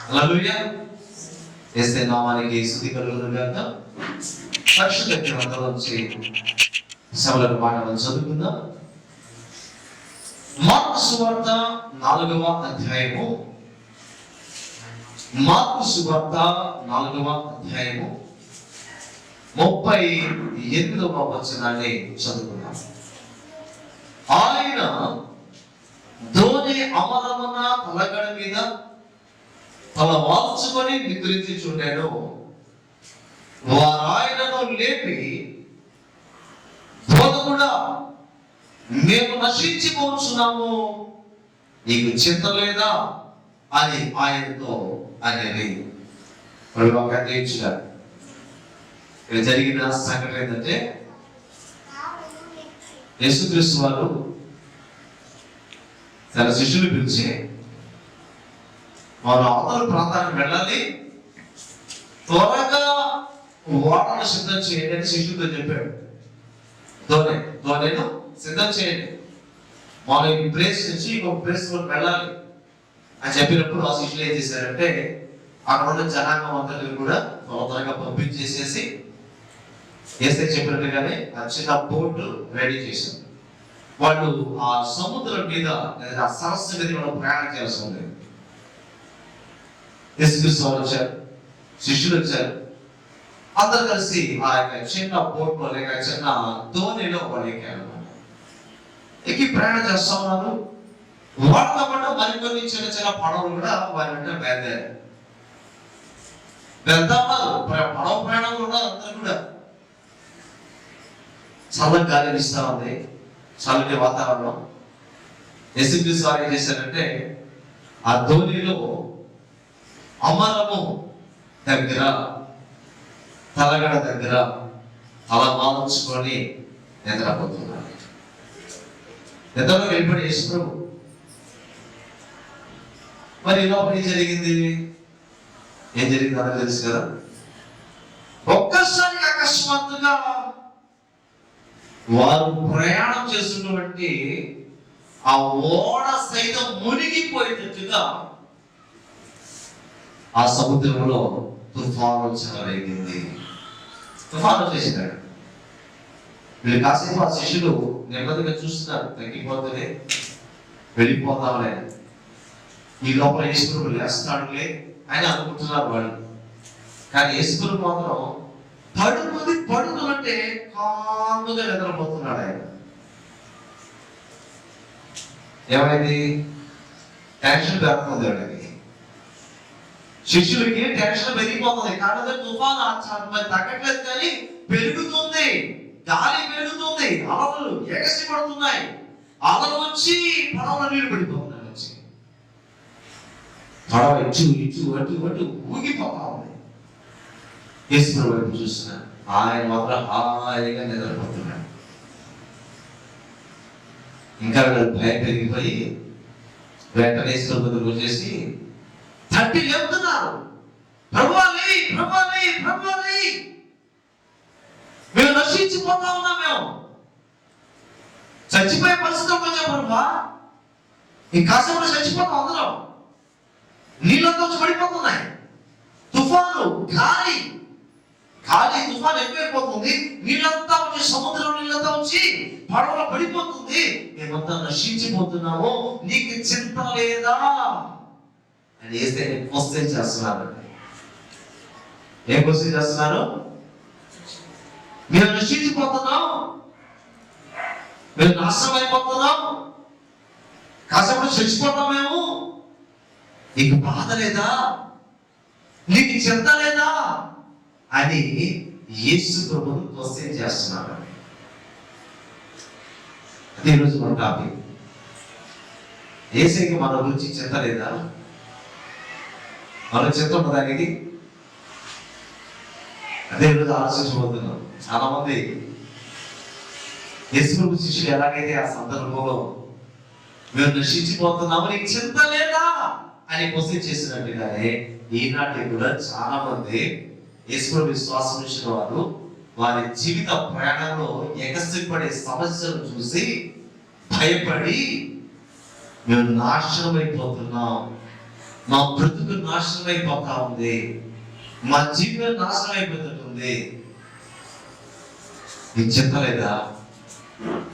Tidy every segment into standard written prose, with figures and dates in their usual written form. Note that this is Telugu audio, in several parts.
హల్లెలూయా. యేసు నామానికి స్తుతి కలుగును గాక. పరిశుద్ధ గ్రంథంలోంచి సభలకు మాటలను చదువుకుందాం. మార్కు సువార్త 4వ అధ్యాయము. మార్కు సువార్త 4వ అధ్యాయము 38వ వచనాన్ని చదువుకుందాం. ఆయన ధోని అమరమున తలగడ మీద తల వాల్చుకొని నిద్రించుచుండెను. వారు ఆయనను లేపి, బోధకుడా, మేము నశించిపోతున్నాము, నీకు చింత లేదా అని ఆయనతో అనేది. ఇక్కడ జరిగిన సంఘటన ఏంటంటే, యేసుక్రీస్తు వారు తన శిష్యులు పిలిచి, వారు అవతల ప్రాంతానికి వెళ్ళాలి, త్వరగా ఓడను సిద్ధం చేయండి అని శిష్యులతో చెప్పాడు. ధోనిను సిద్ధం చేయండి, మనం ఈ ప్లేస్ నుంచి ఇంకొక ప్లేస్ వెళ్ళాలి అని చెప్పినప్పుడు ఆ శిష్యులు ఏం చేశారంటే, అక్కడ ఉన్న జనాంగం అందరినీ కూడా త్వరగా పంపించేసేసి యేసయ్య చెప్పినట్టుగానే ఆ చిన్న బోటు రెడీ చేశారు. వాళ్ళు ఆ సముద్రం మీద లేదా ఆ సరస్సు మీద మనం ప్రయాణం చేయాల్సి ఉంది. యేసుక్రీస్తు వారు వచ్చారు, శిష్యులు వచ్చారు, అందరు కలిసి ఆ యొక్క చిన్న బోట్లో లేక చిన్న ధోనిలో వాళ్ళు ఎక్కారు. ఎక్కి ప్రయాణం చేస్తా ఉన్నారు. వాళ్ళతో పాటు మరికొన్ని చిన్న చిన్న పడవలు కూడా వారి వెంట బయలుదేరారు. వెళ్తా ఉన్నారు, పడవ ప్రయాణం కూడా అందరూ కూడా. చల్లటి గాలి వీస్తా ఉంది, చల్లటి వాతావరణం. యేసుక్రీస్తు వారు ఏం చేశారంటే, ఆ ధోనిలో అమరము దగ్గర తలగడ దగ్గర తల వాల్చుకొని నిద్రపోతున్నారు. నిద్రలో వెళ్ళిపోయి యేసు ప్రభు. మరి లోపల ఏం జరిగింది అందరూ తెలుసు కదా. ఒక్కసారి అకస్మాత్తుగా వారు ప్రయాణం చేస్తున్నటువంటి ఆ ఓడ సైతం మునిగిపోయేటట్టుగా ఆ సముద్రంలో తుఫాను చెలరేగింది. తుఫాను వచ్చేసినాడు. వీళ్ళు కాసేపు ఆ శిష్యులు నెమ్మదిగా చూస్తున్నారు, తగ్గిపోతూనే వెళ్ళిపోతామలే, ఈ లోపల యేసుప్రభు లేస్తాడులే అని అనుకుంటున్నారు వాళ్ళు. కానీ యేసుప్రభు మాత్రం పడుకునంటే కాముగా నిద్రపోతున్నాడు. ఆయన ఏమైంది? టెన్షన్ పెరుగుతుంది వాడికి. శిష్యులకి టెన్షన్ పెరిగిపోతుంది. కానీ తుఫాను తగ్గట్లేదు, కానీ పెరుగుతుంది, గాలి పెరుగుతుంది, అలలు ఎగసి పడుతున్నాయి. అలలు వచ్చి పడవలో నీళ్లు పడిపోతున్నాయి. వచ్చి పడవ ఇటు అటు ఊగిపోతా ఉంది. యేసుప్రభు వైపు చూస్తున్నా, ఆయన మాత్రం హాయిగా నిద్రపోతున్నాడు. ఇంకా భయం పెరిగిపోయి వెంటనే యేసుప్రభు దగ్గరకు వచ్చేసి తట్టి లేపుతున్నారు, ప్రభువా లేయి, మేము నశించిపోతా ఉన్నాం, మేము చచ్చిపోయే పరిస్థితికి వచ్చాం ప్రభువా, ఇంకాసేపు చచ్చిపోతాం అందరం, నీళ్ళంతా వచ్చి పడిపోతున్నాయి, తుఫాను గాలి తుఫాను ఎక్కువైపోతుంది, నీళ్ళంతా వచ్చి సముద్రం నీళ్ళంతా వచ్చి పడవలో పడిపోతుంది, మేమంతా నశించిపోతున్నాము, నీకు చింత లేదా అని వేస్తే క్వశ్చన్ చేస్తున్నారు. ఏం క్వశ్చన్ చేస్తున్నారు? మేము నశించిపోతున్నాం, మేము నాశనం అయిపోతున్నాం, కాసేపు చచ్చిపోతాం, మేము నీకు బాధ లేదా, నీకు చింత లేదా అని యేసు ప్రభువును క్వశ్చన్ చేస్తున్నారు. అదే ఈరోజు మన టాపిక్. యేసయ్యకి మన గురించి చింత లేదా? మన చింత ఉన్నది అనేది అదే ఈరోజు ఆలోచించబోతున్నాం. చాలా మంది యేసు ప్రభు శిష్యులు ఎలాగైతే ఆ సందర్భంలో మేము నశించిపోతున్నాము, నీకు చింత లేదా అని క్వశ్చన్ చేసినట్టుగానే ఈనాటి కూడా చాలా మంది యేసు ప్రభు విశ్వాసం ఉంచిన వారు వారి జీవిత ప్రయాణంలో ఎగసిపడే సమస్యలు చూసి భయపడి మేము నాశనం అయిపోతున్నాం మా బ్రతుకు నాశనం అయిపోతా ఉంది, మా జీవితం నాశనం అయిపోతుంది, నీకు చెప్పలేదా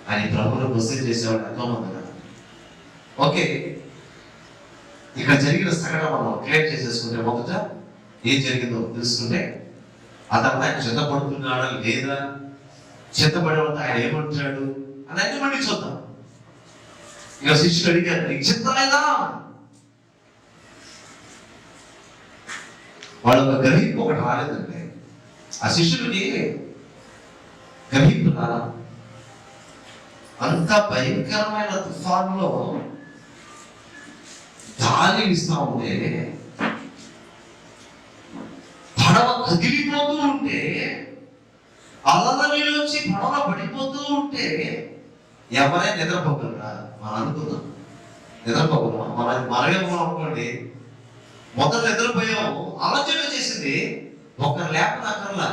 అని ప్రభువును క్వశ్చన్ చేసేవాడు ఎంతో మంది కదా. ఓకే, ఇక్కడ జరిగిన సంఘటన మనం క్లియర్ చేసేసుకుంటే, మొదట ఏం జరిగిందో తెలుసుకుంటే, ఆ తర్వాత ఆయన చిత్తపడుతున్నాడా లేదా, చిత్తపడే వద్ద ఆయన ఏమంటాడు అని అన్ని మళ్ళీ చూద్దాం. ఇక శిష్యుడు అడిగారు, నీకు చిత్తం లేదా? వాళ్ళు ఒక గ్రహింపు ఒకటి రాలేదండి. ఆ శిష్యుడికి గ్రహింపు రాలా. అంత భయంకరమైన తుఫాన్లో గాలి ఇస్తా ఉంటే, పడవ కదిలిపోతూ ఉంటే, అలల నీళ్ళు వచ్చి పడవ పడిపోతూ ఉంటే ఎవరైనా నిద్రపోగలరా? మనం అనుకుందాం నిద్రపోగలమా? మనమేమో అనుకోండి, మొదలు నిద్రపోయాము, ఆలోచన చేసింది, ఒకరు లేపనక్కర్లా,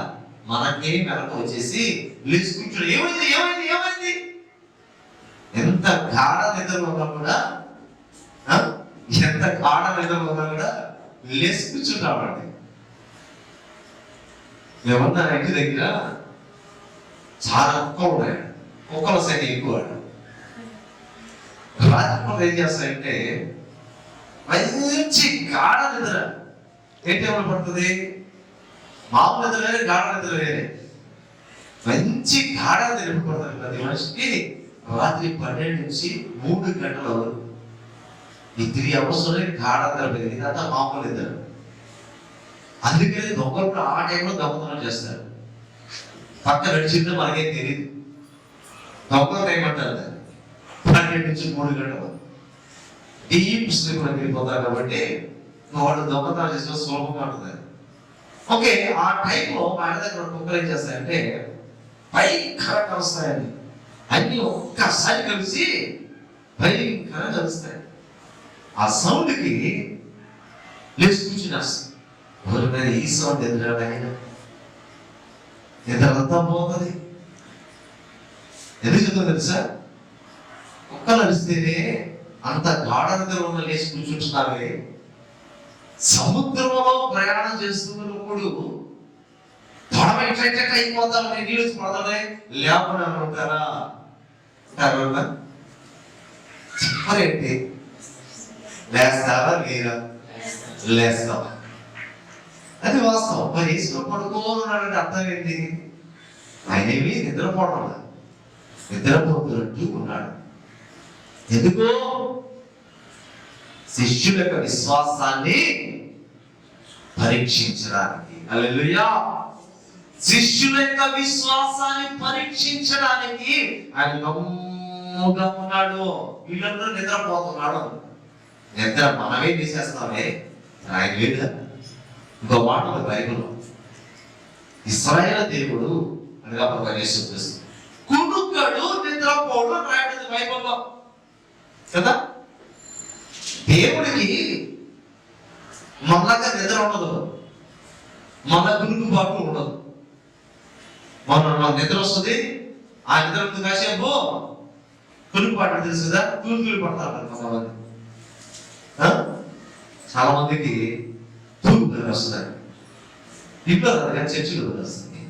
మనకే మెలకు వచ్చేసి లేచి కూర్చొని ఏమైంది ఏమైంది ఏమైంది. ఎంత గాఢ నిద్రలో ఉన్నా కూడా, ఎంత గాఢ నిద్రలో ఉన్నా కూడా లేచి కూర్చుంటామండి. ఏమన్నా ఇంటి దగ్గర చాలా కుక్కలు ఉన్నాయి, కుక్కల సంఖ్య ఎక్కువ. రాత్రి ఏం చేస్తాయంటే, మంచి గాఢ నిద్ర ఏ టైంలో పడుతుంది? మామూలు నిద్ర వేరే, గాఢ నిద్ర వేరే. మంచి గాఢ నిద్ర ఎప్పుడు పడుతుంది? ప్రతి మనిషికి రాత్రి 12 నుంచి 3 గంటల వరకు, ఈ 3 hours గాఢ నిద్ర పెరిగింది. ఇదంతా మామూలు నిద్ర. అందుకని దొంగలు ఆ టైంలో దొంగతనం చేస్తారు. పక్క నడిచిందో మనకేం తెలియదు. దొంగలు ఏమంటారు, 12 నుంచి 3 గంటలు డీప్ స్లీప్ లో వెళ్ళిపోతారు. కాబట్టి వాళ్ళు దొంగతనం చేసిన సులభంగా ఉంటుంది. ఓకే, ఆ టైంలో మా ఆయన దగ్గర కుక్కలు ఏం చేస్తాయంటే, భయంకరంగా వస్తాయండి. అన్ని ఒక్కసారి కలిసి భయంకరంగా కలుస్తాయి. ఆ సౌండ్కి లేచి కూర్చునేస్తాయి. ఈ సౌండ్ ఎదురాడు ఆయన నిద్రంతా పోతుంది. ఎందుకు చెప్తుంది తెలుసా? కుక్కలు అరిస్తేనే అంత గాఢ నిద్ర ఉన్న లేచి కూర్చుంటున్నావే. సముద్రంలో ప్రయాణం చేస్తున్నప్పుడు పడవ ఎట్లయితే అయిపోతా ఉంటే నీళ్ళు పడతానే లేకుండా ఉంటారా? చెప్పరేంటి? లేస్తావా లేరా? లేస్తావా. అది వాస్తవం. మరి వేసులో పడుకోవాలంటే అర్థం ఏంటి? ఆయనేమి నిద్రపోవడం, నిద్రపోతున్నట్టు ఉన్నాడు. ఎందుకో శిష్యుల యొక్క విశ్వాసాన్ని పరీక్షించడానికి. హల్లెలూయా. శిష్యుల యొక్క విశ్వాసాన్ని పరీక్షించడానికి ఆయన గమ్ముగా ఉన్నాడు. వీళ్ళందరూ నిద్రపోతున్నాడు. నిద్ర మనమే తీసేస్తామే, ఆయన లేదు. ఇంకో మాట ఉంది బైబిల్లో, ఇశ్రాయేలు దేవుడు అనగా యేసుక్రీస్తు కునుకడు నిద్రపోడు అని రాయబడింది బైబిల్లో కదా. దేవుడికి మనలాగా నిద్ర ఉండదు, మన గురుకుబాటు ఉండదు. మన నిద్ర వస్తుంది, ఆ నిద్ర ఉంటుంది కాసేపు కునుకుబాటు తెలుసు కదా, తూర్పులు పడతారు కొంతమంది. చాలా మందికి తూర్పు వస్తుంది, ఇంట్లో రాదు కానీ చర్చిలో వస్తుంది.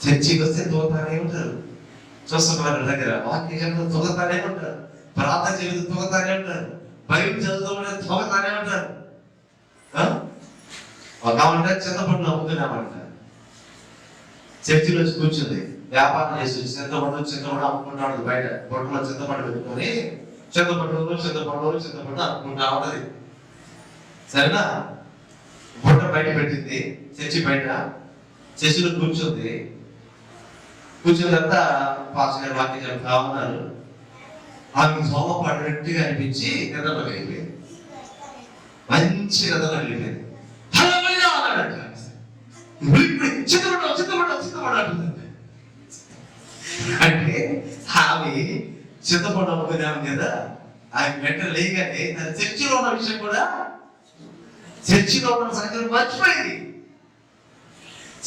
చర్చికి వస్తే తోతానే ఉంటారు, చూస్తున్నారు దగ్గర వాక్యం తొగతానే ఉంటారు, ప్రార్థన చేస్తూ తొగతానే ఉంటారు, బైబిల్ చదువుతూ తొగతానే ఉంటారు. కావాలంటే చింతపండు అమ్ముకున్నామంట. చర్చిలో వచ్చి కూర్చుంది, వ్యాపారం చేసి చింతపండు అమ్ముకుంటాడు. బయట బొట్టలో చింతపండు పెట్టుకొని చింతపండు అమ్ముకుంటా ఉంటది. సరేనా? బొట్ట బయట పెట్టింది, చర్చి బయట. చర్చిలో కూర్చుంది. కూర్చున్నంత పాస్టర్ గారు వాక్యం చెప్తా ఉన్నారు. ఆమెకు సోమ పడినట్టుగా అనిపించి నిద్రలో వెళ్ళిపోయింది. మంచి నిద్రలో వెళ్ళిపోయింది. అంటే ఆమె చింతపండు అమ్ముకున్నాము కదా, ఆమె వెంట లేగానే తన చర్చిలో ఉన్న విషయం కూడా, చర్చిలో ఉన్న సంగతి మర్చిపోయింది.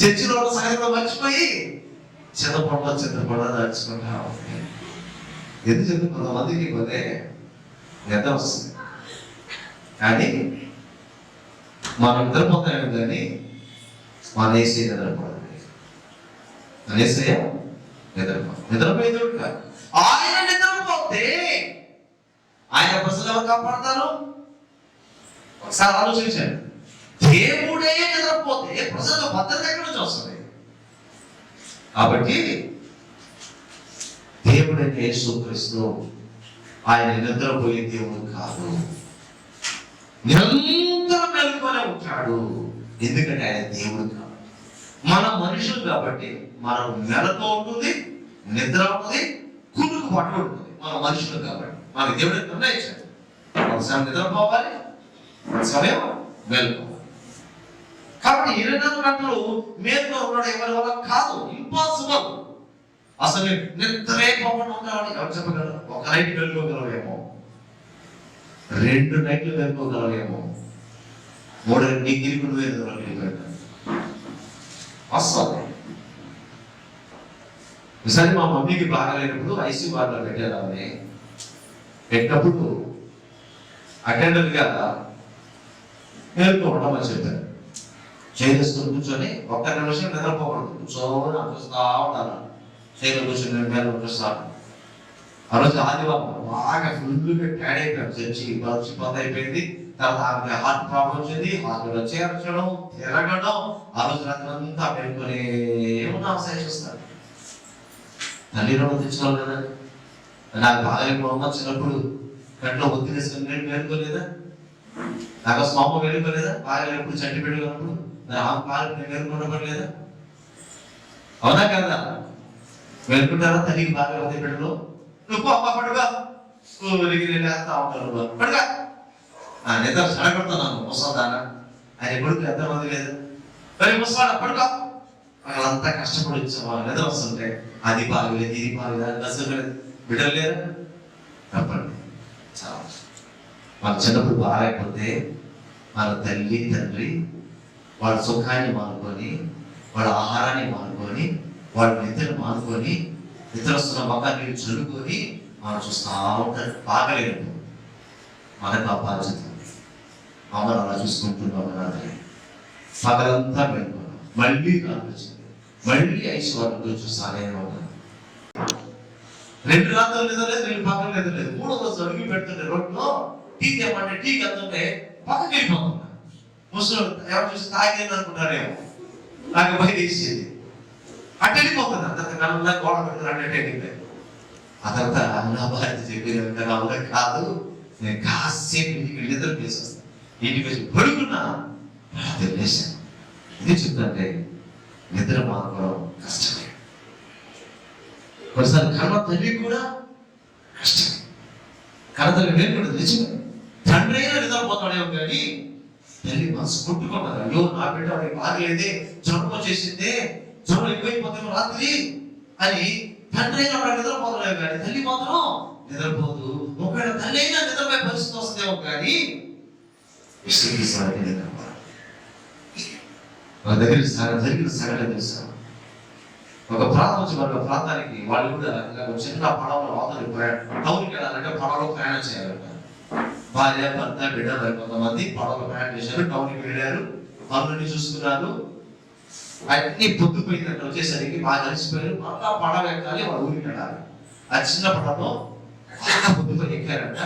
చర్చిలో ఉన్న సంగతిలో మర్చిపోయి చింతపండు నడుచుకుంటా ఉంది. ఎందుకు కొంతమందికి పోతే నిద్ర వస్తుంది. కానీ మనం నిద్రపోతామేమో కానీ మన ఏసీ నిద్రపోదు. మన ఏసయ్య నిద్రపోయేది కాదు. ఆయన నిద్రపోతే ఆయన ప్రజలు ఎవరు కాపాడతారు? ఒకసారి ఆలోచించండి. దేవుడే నిద్రపోతే ప్రజలకు భద్రత ఎక్కడి నుంచి వస్తుంది? కాబట్టి దేవుడైన యేసుక్రీస్తు ఆయన నిద్రపోయే దేవుడు కాదు, నిరంతరం మెలుగుతూనే ఉంటాడు. ఎందుకంటే ఆయన దేవుడు కాదు, మన మనుషులు కాబట్టి మనం మెలకు ఉంటుంది, నిద్ర ఉంటుంది, కునుకు పట్టు ఉంటుంది. మన మనుషులు కాబట్టి మన దేవుడు నిర్ణయించాడు ఒకసారి నిద్రపోవాలి, సమయం మెలుకోవాలి. కాబట్టి 24 గంటలు మేలుతో ఉండడం ఎవరి వల్ల కాదు, ఇంపాసిబుల్. అసలు నిద్రే పోకుండా ఉండాలని ఎవరు చెప్పగలరు? ఒక నైట్ వెళ్ళుకోగలవేమో, 2 నైట్లు వెళ్ళుకోగలవేమో, 3 డిగ్రీ వెళ్ళిపోయాడు వస్తుంది. ఈసారి మా మమ్మీకి బాగాలేనప్పుడు ఐసీ వార్డులో పెట్టారు. ఆమె పెట్టినప్పుడు అటెండర్గా మేలుకో ఉండమని చెప్పారు. చేస్తుని కూర్చొని ఒక్క నిమిషం నిద్రపోకూడదు, కూర్చోని చూస్తా ఉండాలి. చైర్లో కూర్చొని మేలు చూస్తాను. ఆ రోజు ఆదివారం బాగా ఫుల్గా టైడ్ అయిపోయాం. చర్చి పొంద అయిపోయింది. తర్వాత ఆమె హార్ట్ ప్రాబ్లం వచ్చింది, హాస్పిటల్ చేర్చడం, తిరగడం. ఆ రోజు రాత్రి అంతా పెట్టుకొని ఏమన్నా అవసరం తల్లి రుణం తెచ్చుకోవాలి కదా. నాకు బాగా చిన్నప్పుడు కంట్లో ఒత్తి తీసుకుని నేను మేలుకోలేదా? నాకు అసలు మా అమ్మ మేలుకోలేదా? బాగా ఎప్పుడు చంటి పెట్టుకున్నప్పుడు ఆమె పాలు మేలుకుంటపడలేదా? అవునా కదా? మేలుకుంటారా? తల్లికి బాగా ఒత్తి పెట్టడు. నువ్వు అమ్మ పడుగా ఊరికి వెళ్ళేస్తా ఉంటారు. పడుగా నిద్ర సడగొడుతున్నాను ముసల్దానా. ఆయన కొడుకు ఎంతమంది లేదు, మరి ముసలాడా పడుకో. వాళ్ళంతా కష్టపడి వచ్చాము, నిద్ర వస్తుంటే అది బాగలేదు, ఇది బాగలేదు, దశ బిడ్డలు లేరా? తప్పండి. చాలా వాళ్ళ చిన్నప్పుడు బాగాలేకపోతే వాళ్ళ తల్లి తండ్రి వాళ్ళ సుఖాన్ని మానుకొని, వాళ్ళ ఆహారాన్ని మానుకొని, వాళ్ళ నిద్రను మానుకొని, నిద్ర వస్తున్న మొక్కని చదువుకొని మనం చూస్తూ ఉంటారు. బాగలేదు మనకు ఆ బాధ్యత. అమ్మను అలా చూసుకుంటున్నాం. రాత్రి పగలంతా వెళ్ళిపోయాం, మళ్ళీ రాత్రి వచ్చింది, మళ్ళీ 5 వాటితో చూస్తానే ఉన్నాను. 2 రాత్రులు నిద్రలేదు, 2 పగలు నిద్రలేదు. 3వ రోజు అడుగు పెడుతుంటే రోడ్లో టీ తెమ్మంటే టీ వెళ్తుంటే పక్కకి వెళ్ళిపోతున్నా. ముసలు ఎవరు చూసి తాగేది అనుకుంటారేమో, నాకు భయం వేసేది. అటు వెళ్ళిపోతున్నా. అంతకాలంలో గోడ పెడుతున్నా అంటే వెళ్ళిపోయాను. ఆ తర్వాత నా భార్య చెప్పేది అవునా కాదు, నేను కాసేపు ఇంటికి నిద్ర చేసేస్తాను. ఇంటికి వచ్చి పడుకున్నా తెలిసాను. ఇది చెప్తుంటే నిద్ర మానుకోవడం కష్టమే. కొన్నిసార్లు కన్న తల్లి కూడా కష్టమే. కన్న తల్లి నేను కూడా నిజమే. తండ్రి అయినా నిద్రపోతాడేమో కానీ తల్లి మనసు కొట్టుకున్నారు. అయ్యో నా బిడ్డ వాడికి బాగలేదే, జ్వరం వచ్చేసిందే, జ్వరం ఎక్కువైపోతాము రాత్రి అని తండ్రి అయినా వాడు నిద్రపోతాడేమో కానీ తల్లి మాత్రం నిద్రపోదు. ఒకవేళ తల్లి అయినా నిద్రపోయే పరిస్థితి వస్తుందేమో కానీ వాళ్ళ దగ్గర జరిగిన సంఘటన తెలుసా? ఒక ప్రాంతం వచ్చి మరొక ప్రాంతానికి వాళ్ళు కూడా చిన్న పడవలో అవతలి టౌన్కి వెళ్ళాలంటే పడవలో ప్రయాణం చేయాలంట. భార్య భర్త బిడ్డ కొంతమంది పడవలో ప్రయాణం చేశారు, టౌన్కి వెళ్ళారు, పనులని చూసుకున్నారు. అన్ని పొద్దుపోయిందంట. వచ్చేసరికి బాగా కలిసిపోయారు. మళ్ళా పడవ ఎక్కాలి, వాళ్ళ ఊరికి వెళ్ళాలి. ఆ చిన్న పడవలో బాగా పొద్దుపోయి ఎక్కారంట.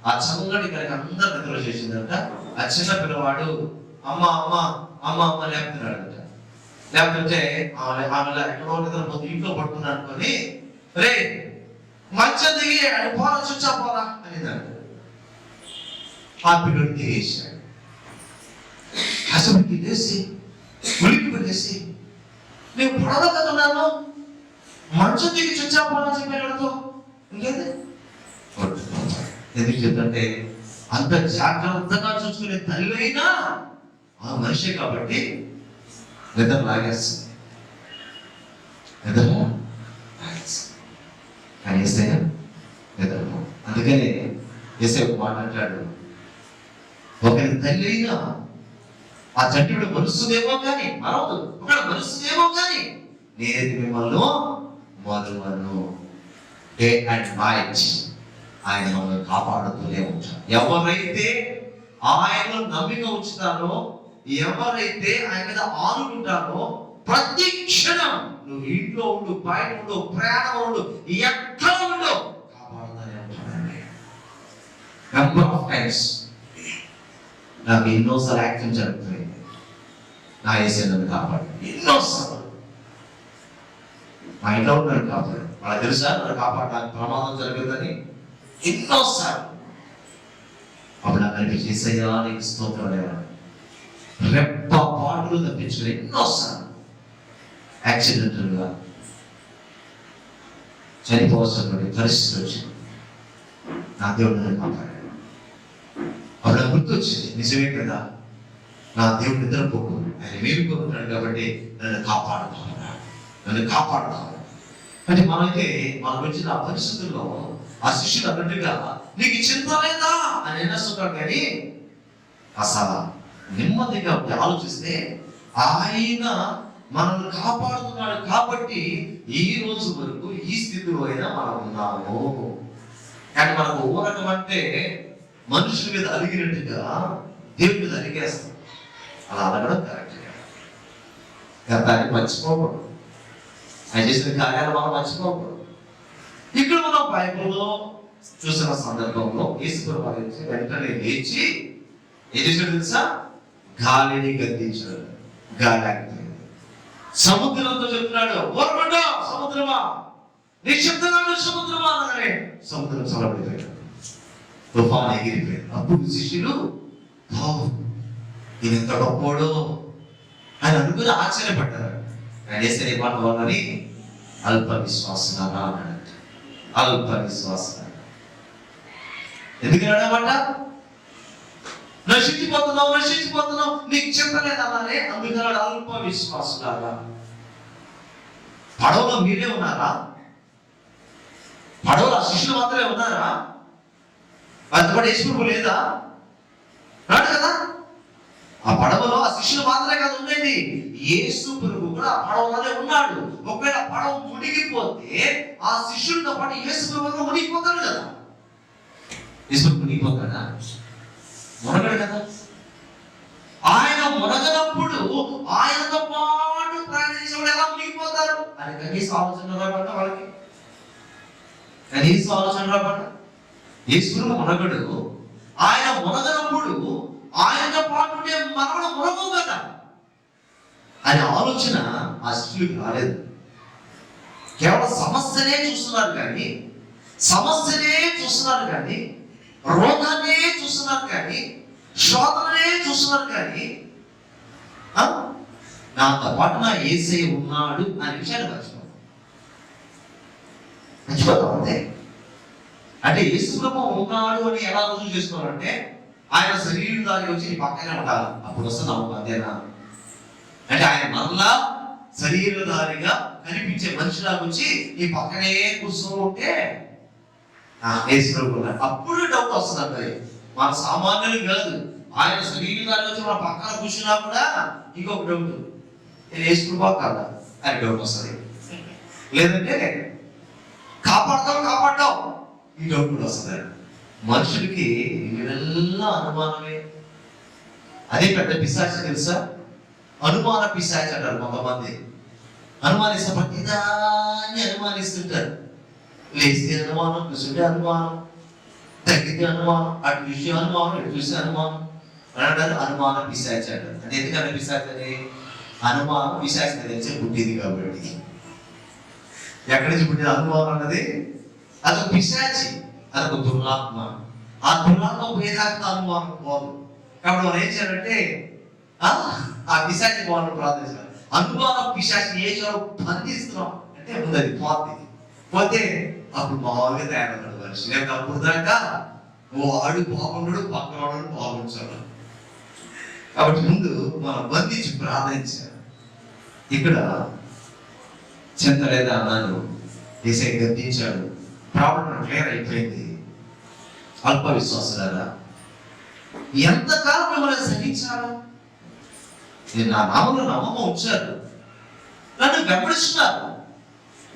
ఆ చల్లటి కనుక అందరూ నిద్ర చేసిందంట. ఆ చిన్న పిల్లవాడు అమ్మ అమ్మ అమ్మ అమ్మ లేపుతున్నాడంట. లేకపోతే ఆమె ఎక్కడో నిద్రపోతే ఇంట్లో పడుకున్నా అనుకొని, రే మంచం దిగి అని పోరా, చుచ్చా పోరా అనేదంట. ఆ పిల్లడు దిగేసాడు. హసబడికి లేసి ఉలికి పెట్టేసి, నేను పొడవ కదున్నాను, మంచం దిగి చుచ్చా పోరా చెప్పాడు. ఇంకేది ఎందుకు చెప్తుంటే అంత జాగ్రత్తగా చూసుకునే తల్లి అయినా ఆ మనిషి కాబట్టి నిద్ర లాగేస్తుంది. నిద్ర కానీ ఏసయ్య నిద్ర. అందుకని ఏసయ్య ఒక మాట అంటాడు, ఒకరి తల్లి అయినా ఆ చట్టుడు మరుస్తుందేమో కానీ మరవదు, ఒకడు మరుస్తుందేమో కానీ నేను మిమ్మల్ని మరువను. డే అండ్ నైట్ ఆయన మనల్ని కాపాడుతూనే ఉంటాడు. ఎవరైతే ఆయనలో నమ్మిక ఉంచుతారో, ఎవరైతే ఆయన మీద ఆనుకుంటారో, ప్రతి క్షణం నువ్వు ఇంట్లో ఉండు, బయట ఉండు, ప్రయాణం ఉండు, ఎక్కడ ఉండు, కాపాడుతానే ఉంటాడండి. నెంబర్ ఆఫ్ టైమ్స్ నాకు ఎన్నోసార్లు యాక్సిడెంట్ జరుగుతుంది, నా ఏసీ నన్ను కాపాడు. ఎన్నోసార్లు మా ఇంట్లో ఉన్నాడు కాపాడు, వాళ్ళకి తెలుసా నన్ను కాపాడడానికి ప్రమాదం జరుగుతుందని. ఎన్నోసార్లు అప్పుడు నాకు అనిపించేసయ్యా నీకు స్తోత్రం అనేవాడు. రెప్ప పాటలు తప్పించుకుని ఎన్నోసార్లు యాక్సిడెంటల్గా చనిపోవాల్సినటువంటి పరిస్థితి వచ్చింది. నా దేవుడు నన్ను కాపాడాడు. అప్పుడు నాకు గుర్తొచ్చింది, నిజమే కదా, నా దేవుడు నిద్రపోకు, ఆయన మేలుకుంటున్నాడు కాబట్టి నన్ను కాపాడుతున్నాడు, నన్ను కాపాడుతాడు. అంటే మనకి మనకు వచ్చిన ఆ పరిస్థితుల్లో ఆ శిష్యుడు అన్నట్టుగా నీకు చింత లేదా అని అనేస్తున్నాడు. కానీ అసలు నెమ్మదిగా ఆలోచిస్తే ఆయన మనల్ని కాపాడుతున్నాడు కాబట్టి ఈ రోజు వరకు ఈ స్థితిలో అయినా మనం ఉన్నాము. కానీ మనకు ఊరకం అంటే మనుషుల మీద అలిగినట్టుగా దేవుడి మీద అలిగేస్తాం. అలా అలగడం కరెక్ట్ కాదు. గతాన్ని మర్చిపోకూడదు, ఆయన చేసిన కార్యాలు మనం మర్చిపోకూడదు. ఇక్కడ మనం బైబిల్లో చూసిన సందర్భంలో యేసుప్రభువు వెంటనే లేచి ఏం చేశాడు తెలుసా? గాలిని గద్దించాడు, గాలి ఆగిపోయింది. సముద్రంతో చెప్తున్నాడు, ఓర్మండా సముద్రమా, నిశ్శబ్దంగా సముద్రమా అనగానే సముద్రం చల్లబడిపోయాడు, తుఫాను ఎగిరిపోయాడు. అప్పుడు శిష్యులు ఈయన ఎంత గొప్పోడు అని అనుకుని ఆశ్చర్యపడ్డారు. ఆయన వేసే మాట వాళ్ళని అల్ప విశ్వాసనారా అన్నాడు. అల్ప విశ్వాసన ఎందుకన్నాడన్నమాట? నశించిపోతున్నావు నీకు చింతలేదు అన్నారే, అందుకన్నాడు అల్ప విశ్వాసులారా. పడవలో మీరే ఉన్నారా? పడవలో శిష్యులు మాత్రమే ఉన్నారా? వారితో యేసు లేదా? రాడు కదా. ఆ పడవలో ఆ శిష్యులు మాత్రమే కదా ఉండేది, యేసు ప్రభు కూడా ఆ పడవలోనే ఉన్నాడు. ఒకవేళ పడవ మునిగిపోతే ఆ శిష్యులతో పాటు యేసు ప్రభు మునిగిపోతాడు కదా. యేసు మునిగిపోతాడా? మునగడు కదా. ఆయన మునగనప్పుడు ఆయనతో పాటు ప్రయాణించేవాడు ఎలా మునిగిపోతారు అని కనీసం ఆలోచన రాబడ్డా వాళ్ళకి, కనీసం ఆలోచన రాబడ్డా. యేసు మునగడు, ఆయన మునగనప్పుడు ఆయనతో పాటు మనవడు మునగవు కదా అనే ఆలోచన ఆ శిష్యులకు రాలేదు. కేవలం సమస్యనే చూస్తున్నారు కానీ రోగాన్నే చూస్తున్నారు కానీ శోధననే చూస్తున్నారు కానీ నాతో పాటు నా యేసయ్య ఉన్నాడు అనే విషయాన్ని మర్చిపోతాం అంతే. అంటే యేసు ప్రభు ఉన్నాడు అని ఎలా రుజువు చేసుకోవాలంటే ఆయన శరీరధారి వచ్చి నీ పక్కనే ఉండాలి, అప్పుడు వస్తుంది నమ్మకం. అంతేనా? అంటే ఆయన మరలా శరీరధారిగా కనిపించే మనిషిలాగా వచ్చి నీ పక్కనే కూర్చొని ఉంటే అప్పుడు డౌట్ వస్తుంది. అంటే మన సామాన్యులు కాదు, ఆయన శరీరధారి వచ్చి మన పక్కన కూర్చున్నా కూడా ఇంకొక డౌట్, నేను వేసుకుని కాదా అని డౌట్ వస్తుంది. లేదంటే కాపాడతావు ఈ డౌట్ కూడా వస్తుంది. మనుషులకి ఇవెల్లా అనుమానమే. అదే పెద్ద పిశాచి తెలుసా? అనుమాన పిశాచి అంటారు కొంతమంది. అనుమానిస్తే ప్రతిదాన్ని అనుమానిస్తుంటారు. లేస్తే అనుమానం, కూర్చుంటే అనుమానం, తగ్గితే అనుమానం, అటు చూసే అనుమానం, ఇటు చూసే అనుమానం అంటారు. అనుమాన పిశాచి అంటారు. అంటే ఎందుకంటే పిశాచి అని అనుమానం పిశాచి తెలిసే పుట్టింది కాబట్టి. ఎక్కడి నుంచి పుట్టిన అనుమానం అన్నది అదొక పిశాచి, అదొక దుర్నాత్మ. ఆ దుర్నాత్మ పోయేదాకా అనుమానం పోదు. కాబట్టి మనం ఏం చేయాలంటే ఆ పిశాచి పోవాలని ప్రార్థించాలి. అనుమాన పిశాచిని ఏ చోట బంధిస్తున్నాం అంటే ముందు అది పోతే అప్పుడు మామూలుగా తయారవుతాడు మనిషి. లేకపోతే అప్పుడు దాకా వాడు బాగుండడు, పక్కన వాడు బాగుంచాడు. కాబట్టి ముందు మనం బంధించి ప్రార్థించాలి. ఇక్కడ చింత లేదా అన్నాను, ఏసై గద్దించాడు, ప్రాబ్లం క్లియర్ అయిపోయింది. అల్ప విశ్వాసులారా, ఎంతకాలం మిమ్మల్ని సహించాలా? నేను నా నామంలో నమ్మకం ఉంచారు, నన్ను వెంబడిస్తున్నారు,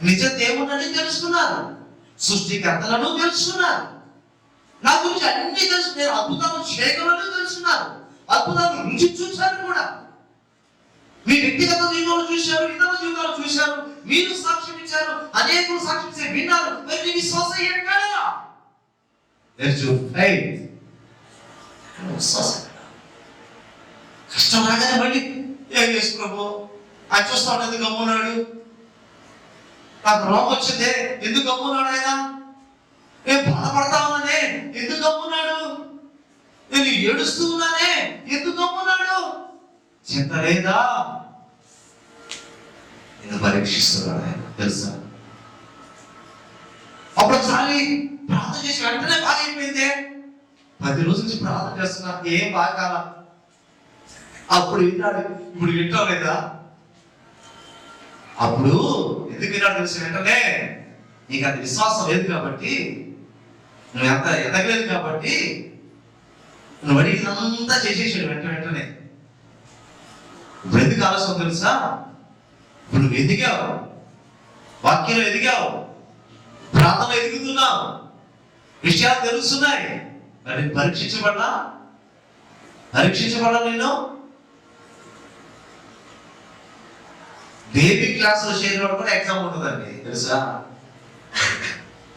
నిజ దేవుణ్ణి తెలుసుకున్నారు, సృష్టికర్తలను తెలుసుకున్నారు, నా గురించి అన్ని తెలుసు, నేను అద్భుతాలు చేయగలను తెలుసున్నారు, అద్భుతాలు రుచి చూశారు కూడా. మీ వ్యక్తిగత జీవితంలో చూశారు, ఇతర జీవితాలు చూశారు, మీరు సాక్ష్యం ఇచ్చారు, అనేకులు సాక్ష్యం ఇచ్చి విన్నారు. మరి నీ విశ్వాసం ఎక్కడ? కష్టం రాగానే మళ్ళీ ఏం చేసు ప్రభు ఆయన చూస్తా ఉంటే ఎందుకు గమ్మున్నాడు, నాకు రోగం వచ్చిందే ఎందుకు గమ్మున్నాడు, ఆయన నేను బాధపడతా ఉన్నానే ఎందుకు గమ్మున్నాడు, నేను ఏడుస్తూ ఉన్నానే ఎందుకు గమ్మున్నాడు, చింత లేదా, నేను పరీక్షిస్తున్నాను ఆయన తెలుసా. అప్పుడు ఒకసారి ప్రార్థన చేసి వెంటనే బాగా అయిపోయిందే, 10 రోజుల నుంచి ప్రార్థన చేస్తున్నా ఏం బాగా. అప్పుడు విన్నాడు, ఇప్పుడు వింటావు లేదా? అప్పుడు ఎందుకు విన్నాడు తెలిసి వెంటనే, నీకు అది విశ్వాసం లేదు కాబట్టి, నువ్వు ఎంత ఎదగలేదు కాబట్టి నువ్వు అడిగినంతా చేసేసాడు వెంటనే. ఇప్పుడు ఎందుకు ఆలోచన తెలుసా? ఇప్పుడు నువ్వు ఎదిగావు, వాక్యంలో ఎదిగావు, ప్రార్థనలో ఎదుగుతున్నావు, విషయాలు తెలుస్తున్నాయి. మరి పరీక్షించబడ్డా నేను బేబీ క్లాసులో చేరినప్పుడు కూడా ఎగ్జామ్ ఉంటుందండి తెలుసా.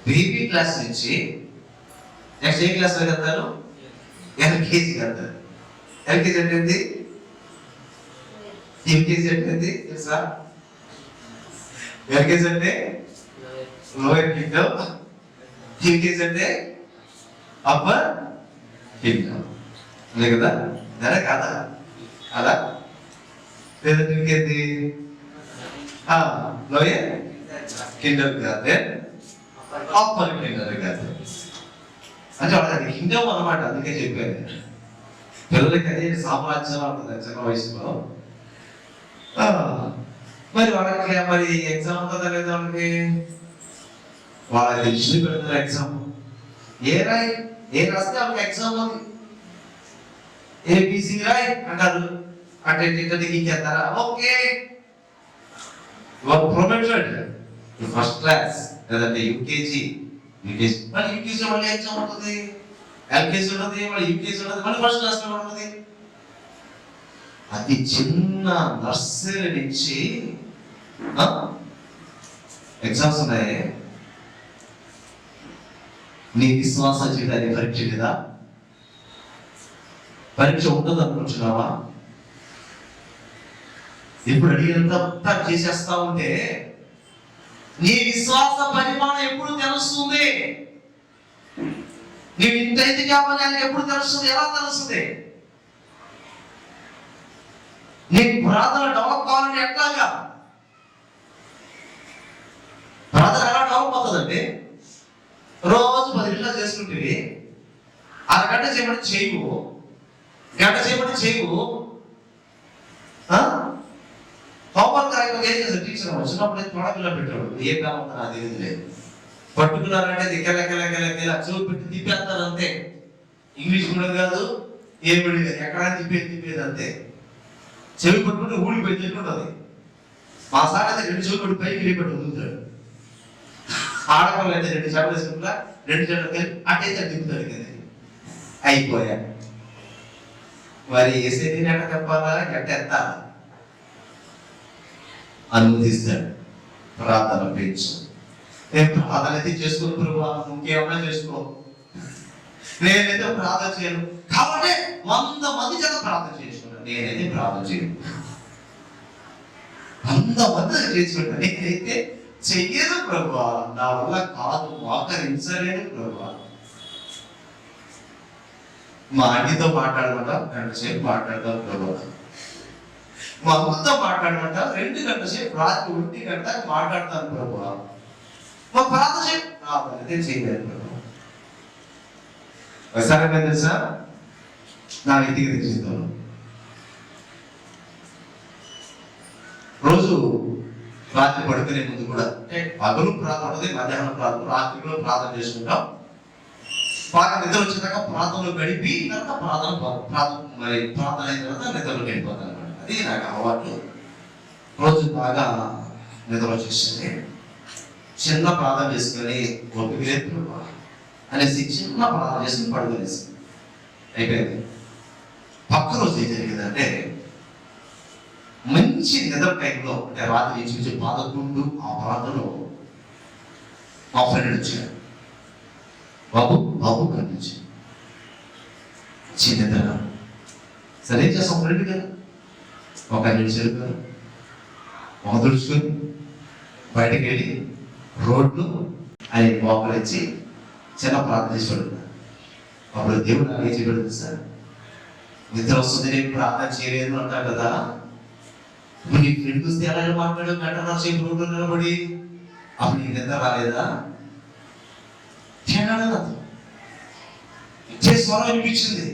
బేబీ క్లాస్ నుంచి నెక్స్ట్ ఏ క్లాస్ లో వెళ్తారు? ఎల్కేజీకి వెళ్తారు. ఎల్కేజీ అంటే యూకేజీ అంటే తెలుసా? ఎల్కేజీ అంటే లోయర్ కింగ్డమ్, యూకేజీ అంటే అప్పర్ కింగ్డమ్. అదే కదా? అదే కాదా? అలా లేదంటే ఇంకేంది? లోయర్ కింగ్డమ్ కాదు, అప్పర్ కింగ్డమ్ కాదు. అంటే వాళ్ళకి కింగ్డమ్ అన్నమాట. అందుకే చెప్పాను పిల్లలకి అదే సామ్రాజ్యం ఉంటుంది చిన్న వయసులో. మరి వాళ్ళకి మరి ఎగ్జామ్ ఉంటుందా లేదా? వాళ్ళకి తెలిసి పెడతారు ఎగ్జామ్. ఏ రాస్తే వాళ్ళకి ఎగ్జామ్ ఉంది. ఏబిసి రాయ్ అంటారు, అంటే ఇంకెత్తారా? ఓకే, ప్రొమోటెడ్ ఫస్ట్ క్లాస్ లేదంటే యూకేజీ మళ్ళీ యూకేజీ మళ్ళీ ఎగ్జామ్ ఉంటుంది, ఎల్కేజీ ఉంటుంది, మళ్ళీ యూకేజీ ఉంటుంది, మళ్ళీ ఫస్ట్ క్లాస్ లో ఉంటుంది. అది చిన్న నర్సరీ నుంచి ఎగ్జామ్స్ ఉన్నాయి. నీ విశ్వాస జీవితాన్ని పరీక్ష లేదా? పరీక్ష ఉంటుంది అనుకుంటున్నావా? ఇప్పుడు అడిగినంత చేసేస్తా ఉంటే నీ విశ్వాస పరిమాణం ఎప్పుడు తెలుస్తుంది? నీవు ఇంత ఎదిగావని అని ఎప్పుడు తెలుస్తుంది? ఎలా తెలుస్తుంది? నీ ప్రార్థన డెవలప్ కావాలంటే ఎట్లాగా? ప్రార్థన ఎలా డెవలప్ అవుతుందండి? రోజు 10 నిమిషాలు చేసుకుంటే అరగంట చేయమని చేయవు, గంట చేయమని చేయవు. హోంవర్క్ రాయకపోతే ఏం చేస్తారు టీచర్? వచ్చినప్పుడు తొడపిల్ల పెట్టాడు, ఏ కాలం ఉందో నాకు తెలియదు లేదు. పట్టుకున్నారంటే దిగ్గలకెళ్ళ చెవు పెట్టి తిప్పేస్తారు అంతే. ఇంగ్లీష్ కూడా కాదు, ఏం కాదు, ఎక్కడా తిప్పేది అంతే. చెవి పట్టుకుంటే ఊడిపోయి తింటుంటుంది. మా సార్ అయితే 2 చెవులు పెట్టి పైకి లేపెట్టి వదులుతాడు. ఆడవాళ్ళు అయితే 2 చేపలు వేసుకుంటా 2 చేపలు కలిపి అటైతే తిప్పుతాడు కదా. అయిపోయా. మరి వేసేది ఎట్ట చెప్పాలా, ఎట్ట ఎత్తాలా? అనుమతిస్తాడు. ప్రార్థన పెంచు. నేను ప్రార్థన అయితే చేసుకోను ప్రభా, ఇంకేమన్నా చేసుకో, నేనైతే ప్రార్థన చేయను కాబట్టి 100 మంది చేత ప్రార్థన చేసుకున్నాను, నేనైతే ప్రార్థన చేయను. 100 మంది చేసుకుంటా, నేనైతే చెయ్యను ప్రభా, నా వల్ల కాదు, మోకరించలేను ప్రభా. మా ఆంటీతో మాట్లాడమంటా 2 గంటల సేపు మాట్లాడతాం ప్రభా. మా అమ్మతో మాట్లాడమంటా 2 గంటల సేపు, రాత్రి 1 గంట మాట్లాడతాను ప్రభా. మా ప్రార్థన సేపు అయితే చేయలేదు ప్రభా. ఒకసారి తెలుసా, నా వ్యక్తిగత జీవితంలో రోజు రాత్రి పడుకునే ముందు కూడా, అంటే పగలు ప్రార్థన ఉంటుంది, మధ్యాహ్నం ప్రార్థన, రాత్రి కూడా ప్రార్థన చేసుకుంటాం. బాగా నిద్ర వచ్చేదాకా ప్రార్థనలో గడిపి తర్వాత ప్రార్థన అయిన తర్వాత నిద్రలోకి వెళ్ళిపోతాను అనమాట. అది నాకు అలవాటు. రోజు బాగా నిద్ర వచ్చేసింది, చిన్న ప్రార్థన చేసుకొని ఓపిక లేదు అనేసి చిన్న ప్రార్థన చేసుకుని పడుకునేసి అయిపోయింది. పక్క రోజు ఏం జరిగిందంటే మంచి నిద్ర టైంలో, అంటే రాత్రి ఇంచుమించు 11 ఆ ప్రాంతంలో మా ఫ్రెండ్ వచ్చాడు. బాబు కనిపించి నిద్ర. సరే ఏం చేస్తాం, ఫ్రెండ్ కదా, ఒక 5 నిమిషాలు కదా మొహం తుడుచుకొని బయటకు వెళ్ళి రోడ్లు ఆయన మోకరించి చిన్న ప్రార్థన చేసి పడుతున్నారు. అప్పుడు దేవుడు నాకు ఏం చెప్పాడు సార్, నిద్ర వస్తుంది నేను ప్రార్థన చేయలేదు అంటారు కదా, ఇప్పుడు నీ ఫ్రెండ్ వస్తే ఎలా మాట్లాడావు, గంటన్నర సేపు రోడ్లు నిలబడి, అప్పుడు నీకు నిద్ర రాలేదా? ఇచ్చే స్వరం అనిపించింది.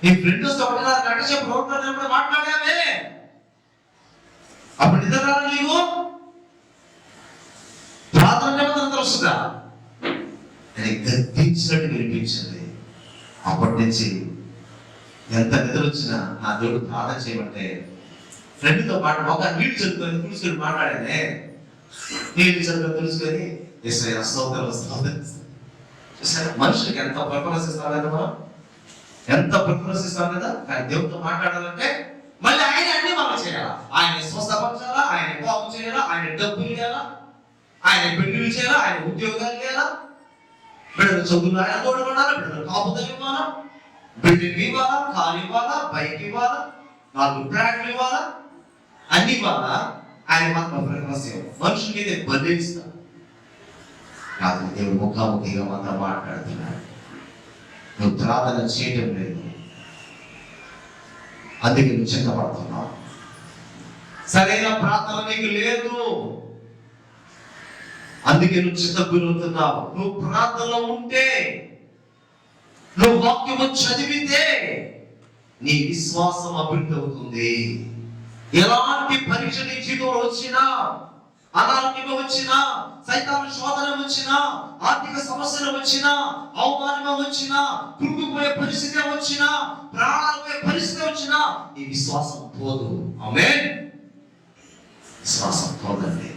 నీ ఫ్రెండ్ వస్తే 1.5 గంట సేపు రోడ్లో నిలబడి మాట్లాడావే, అప్పుడు నిద్ర రాదు నీవు? ప్రార్థన నిద్ర వస్తుందా? అని గద్దించినట్టు వినిపించింది. అప్పటి నుంచి ఎంత నిద్ర వచ్చినా నా దేవుడు ప్రార్థన చేయమంటే ఫ్రెండ్తో పాటు ఒక నీళ్ళు చదువుకొని తుడుచుకొని మాట్లాడానే, నీళ్ళు చదువుకొని తుడుచుకొని చూసారా మనుషులకి ఎంత ప్రిఫరెన్స్ ఇస్తాం కదా, మనం ఎంత ప్రిఫరెన్స్ ఇస్తాం కదా. కానీ దేవుడితో మాట్లాడాలంటే మళ్ళీ ఆయన అన్ని మనం చేయాలా, ఆయన స్వస్థపరచాలా, ఆయన బాగు చేయాలా, ఆయన డబ్బులు ఇవ్వాలా, ఆయన పెళ్లి చేయాలా, ఆయన ఉద్యోగాలు చేయాలా, బిడ్డలు చదువులు ఆయన తోడుకోవాలా, బిడ్డలు కాపుదలు ఇవ్వాలా, బిల్డింగ్ ఇవ్వాలా, కారు ఇవ్వాలా, బైక్ ఇవ్వాలా, 4 ట్రాక్లు ఇవ్వాలా, అన్ని ఇవ్వాలా. ఆయన మాత్రం ప్రిఫరెన్స్ ఇవ్వాలి. మనుషులకి అయితే బలి ఇస్తాం కాదు, దేవుడు ముఖాముఖిగా మాత్రం మాట్లాడుతున్నాడు. నువ్వు ప్రార్థన చేయటం లేదు, అందుకే నువ్వు చింతపడుతున్నావు. సరైన ప్రార్థన నీకు లేదు, అందుకే నువ్వు చింతగురవుతున్నావు. నువ్వు ప్రార్థనలో ఉంటే, నువ్వు వాక్యము చదివితే నీ విశ్వాసం అభివృద్ధి అవుతుంది. ఎలాంటి పరీక్ష నీ జీవితంలో వచ్చినా, అనారోగ్యం వచ్చినా, సైతాను శోధన వచ్చినా, ఆర్థిక సమస్యలు వచ్చినా, అవమానం వచ్చినా, కృంగిపోయే పరిస్థితి వచ్చినా, ప్రాణాలు పోయే పరిస్థితి వచ్చినా, ఈ విశ్వాసం పోదు. ఆమేన్. విశ్వాసం పోదండి.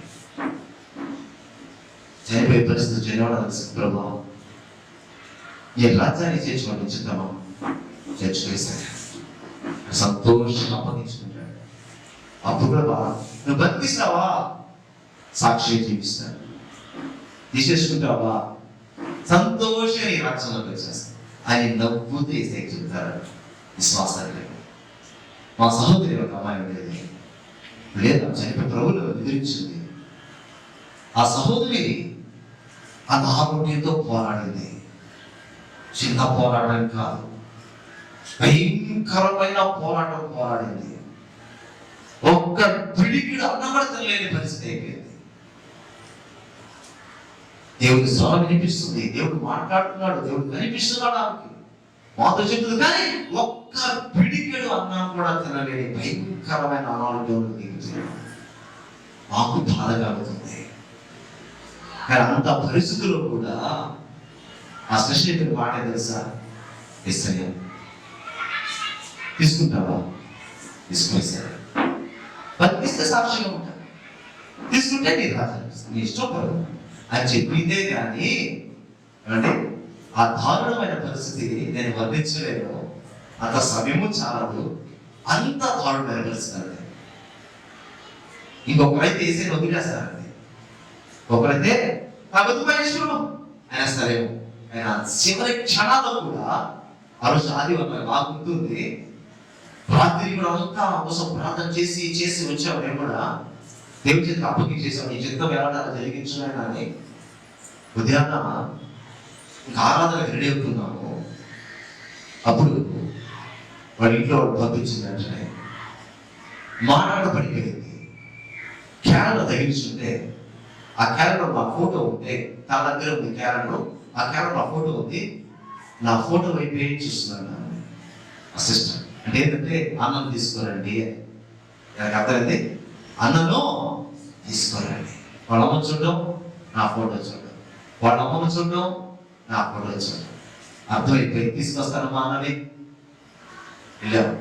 చనిపోయే పరిస్థితి జనవడానికి ప్రభావం ఈ రాజ్యాన్ని చేర్చుకోండి చిత్తమా చేర్చుకేశాడు, సంతోషంగా అప్పగించుకుంటాడు. అప్పుడు కూడా నువ్వు బతికిస్తావా, సాక్షి జీవిస్తాడు. తీసేసుకుంటావా, సంతోషంగా ఈ రాజ్యంలోకి వచ్చేస్తాడు. ఆయన నవ్వుతూ వేసే చెప్తారు విశ్వాసాన్ని. మా సహోదరి ఒక అమ్మాయి ఉండేది, లేదా చనిపోయి ప్రభువులు ఎదిరించింది. ఆ సహోదరి అనారోగ్యంతో పోరాడింది. చిన్న పోరాటం కాదు, భయంకరమైన పోరాటం పోరాడింది. ఒక్క పిడికిడు అన్నబడతలేని పరిస్థితి అయిపోయింది. దేవుడి స్వరం వినిపిస్తుంది, దేవుడు మాట్లాడుతున్నాడు, దేవుడు కనిపిస్తున్నాడు. ఆమెకి మాతో చెప్తుంది, కానీ ఒక్క పిడికిడు అన్నం కూడా తినలేని భయంకరమైన అనారోగ్యం దిగుతుంది. మాకు బాధ కలుగుతుంది. కానీ అంత పరిస్థితుల్లో కూడా ఆ స్పెషల్ మాట తెలుసా, ఇస్తాను తీసుకుంటావా, తీసుకునేసారు. బతికిస్తే సాక్షిగా ఉంటాను, తీసుకుంటే నీ రాజు నీ ఇష్టపడు అని చెప్పిందే. కానీ అంటే ఆ దారుణమైన పరిస్థితి నేను వర్ణించలేను, అంత సమయము చాలదు, అంత దారుణమైన పరిస్థితి అంటే. ఇంకొకరైతే వేసే వదిలేస్తారండి, ఒకరైతే నా బతుకు అయినా సరేమో. ఆయన చివరి క్షణాల్లో కూడా ఆ రోజు ఆదివారం బాగా గుర్తుంది, రాత్రి కూడా అంతా కోసం ప్రార్థన చేసి చేసి వచ్చాము. నేను కూడా దేవుని చేతికి అప్పగించేసాము, ఈ చిత్తం ఎలా జరిగించున్నాను అని. ఉదయాన్న ఇంకా ఆరాధనకు రెడీ అవుతున్నాము. అప్పుడు వాడి ఇంట్లో వాడు పంపించింది వెంటనే మాట్లాడ పడిపోయింది. క్యాలెండర్ తగిలించుంటే ఆ క్యాలెండర్ నా ఫోటో ఉంటే, తన దగ్గర ఉంది క్యాలెండర్, ఆ క్యాలెండర్ నా ఫోటో ఉంది. నా ఫోటో వైపు ఏం చూస్తున్నాను అసిస్టెంట్ అంటే ఏంటంటే అన్నం తీసుకోరండి, నాకు అర్థమైంది, అన్నను తీసుకోరండి. వాళ్ళ అమ్మ చూడడం, నా ఫోటో చూడడం, వాళ్ళ అమ్మను చూడడం, నా ఫోటో చూడడం. అర్థమైపోయి తీసుకొస్తానమ్మా అన్నది. వెళ్ళాము,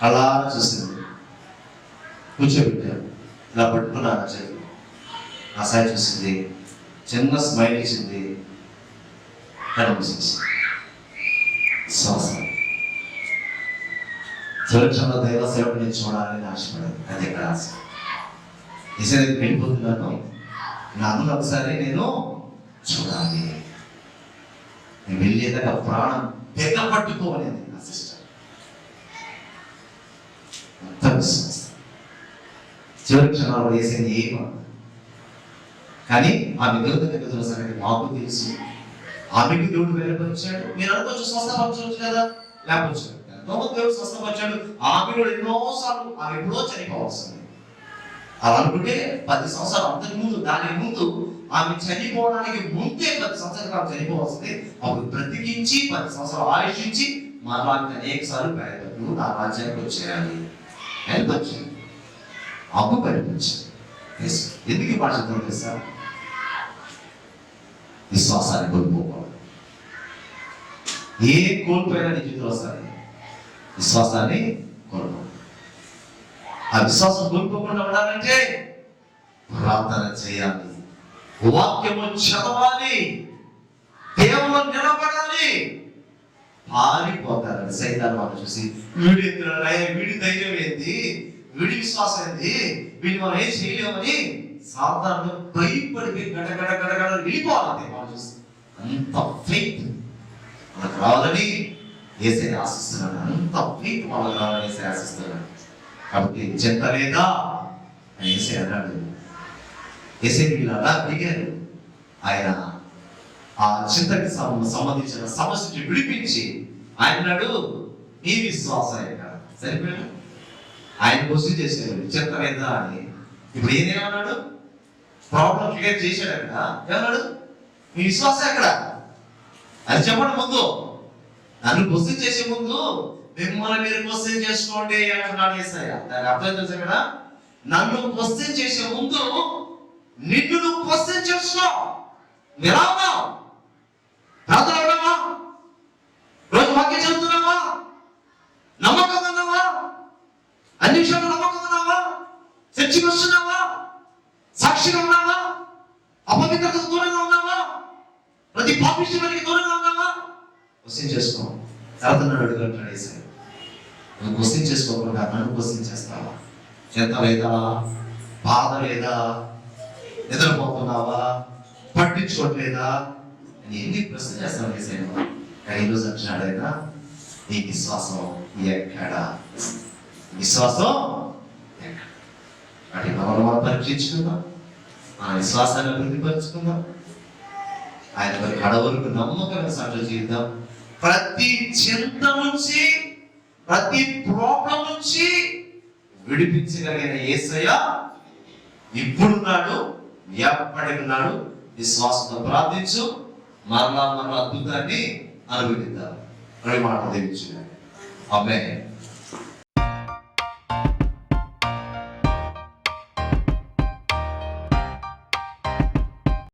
అలా చూసింది, కూర్చోబెట్టారు, ఇలా పట్టుకున్నా చదివి ఆ సాయి చూసింది, చిన్న స్మైల్ ఇచ్చింది. విశ్వాసం. సురక్షణ దైవ సేవకు నేను చూడాలని ఆశపడదు. అది ఎక్కడ ఆశ. ఈసారి వెళ్ళిపోతున్నాను, నన్ను ఒకసారి నేను చూడాలి. నేను వెళ్ళేదాకా ప్రాణం పెద్ద పట్టుకోవలేదు నా సిస్టర్. అంత విశ్వాసం. చివరి క్షణాలు వేసేది ఏమన్నా, కానీ ఆమె దేవుడి దగ్గర సంగతి మాకు తెలుసు. ఆమెకు దేవుడు వెళ్ళపరిచాడు. మీరు అనుకోవచ్చు స్వస్థపరచవచ్చు కదా, లేకపోవచ్చు. దేవుడు స్వస్థపరిచాడు. ఆమె కూడా ఎన్నోసార్లు ఆమె ఎప్పుడో చనిపోవాల్సింది. అలా అనుకుంటే 10 సంవత్సరాలు అంతకు ముందు, దాని ముందు ఆమె చనిపోవడానికి ముందే 10 సంవత్సరాలు చనిపోవాల్సింది. అప్పుడు బ్రతికించి 10 సంవత్సరాలు ఆయుషించి మరలా అనేక సార్లు బయటకు నా రాజ్యానికి వచ్చేయాలి వెళ్ళిపోయాను. అప్పు పరిపించాను. ఎందుకు ఈ భాష తెలుసా? విశ్వాసాన్ని కోల్పోకూడదు. ఏ కోల్పోయినా నీ జీవితంలో వస్తుంది. విశ్వాసాన్ని కోల్పోకూడదు. ఆ విశ్వాసం కోల్పోకుండా ఉండాలంటే ప్రార్థన చేయాలి, వాక్యము చదవాలి, దేవుడు నిలబడాలి. పారిపోతారని సైతాన్ని వాళ్ళు చూసి, వీడి ధైర్యం ఏంది, వీడి విశ్వాసం ఏంది, వీడిని మనం ఏం చేయలేమని సాధారణ భయపడి గడగడ గడగడ వెళ్ళిపోవాలి. వాళ్ళు చూసి అంత ఫెయిత్ మనకు రావాలని ఏసై ఆశిస్తున్నాడు. అంత ఫెయిత్ మనకు రావాలని ఏసై ఆశిస్తున్నాడు. కాబట్టి చింత లేదా అని ఏసై అన్నాడు. ఏసై వీళ్ళు అలా అడిగారు. ఆయన ఆ చింతకి సంబంధించిన సమస్యని విడిపించి ఆయన అన్నాడు, నీ విశ్వాసం సరిపోయాడు. ఆయన క్వశ్చన్ చేసేవాడు చింత లేదా అని. ఇప్పుడు ఏమన్నాడు? ప్రాబ్లం క్లియర్ చేశాడు. అక్కడ ఏమన్నాడు? మీ విశ్వాసం ఎక్కడ అది చెప్పండి. ముందు నన్ను క్వశ్చన్ చేసే ముందు మిమ్మల్ని మీరు క్వశ్చన్ చేసుకోండి అంటున్నాడు యేసయ్య. దానికి అర్థం తెలుసా కదా? నన్ను క్వశ్చన్ చేసే ముందు నిన్ను నువ్వు క్వశ్చన్ చేసుకో. ఎలా ఉన్నావు? ప్రార్థన ఉన్నావా? రోజు వాక్యం చదువుతున్నావా? నమ్మకం ఉన్నావా? అన్ని విషయాలు నమ్మకం ఉన్నావా? చర్చికి వస్తున్నావా? సాక్షిగా ఉన్నావా? అపవిత్రతకు దూరంగా ఉన్నావా? ప్రతి పాపిష్టికి దూరంగా ఉన్నావా? క్వశ్చన్ చేసుకో. తర్వాత నన్ను అడుగుతాడు యేసయ్య. నువ్వు క్వశ్చన్ చేసుకోకుండా నన్ను క్వశ్చన్ చేస్తావా? చింత లేదా, బాధ లేదా, నిద్రపోతున్నావా, పట్టించుకోవట్లేదా అని ఎన్ని ప్రశ్న చేస్తాను యేసయ్య. కానీ ఈరోజు అంటున్నాడు ఆయన, నీ విశ్వాసం ఎక్కడ? విశ్వాసం ఎక్కడ? అంటే మనం పరీక్షించుకుందాం, మన విశ్వాసాన్ని అభివృద్ధిపరుచుకుందాం. ఆయన మరి కడవరకు నమ్మకమైన సాక్షులు చేద్దాం. ప్రతి చింత నుంచి, ప్రతి ప్రాబ్లం నుంచి విడిపించగలిగిన యేసయ్య ఇప్పుడున్నాడు, ఎప్పటికున్నాడు. విశ్వాసంతో ప్రార్థించు, మరలా అద్భుతాన్ని అనుభవిద్దాం. మాట దేవించు. ఆమేన్.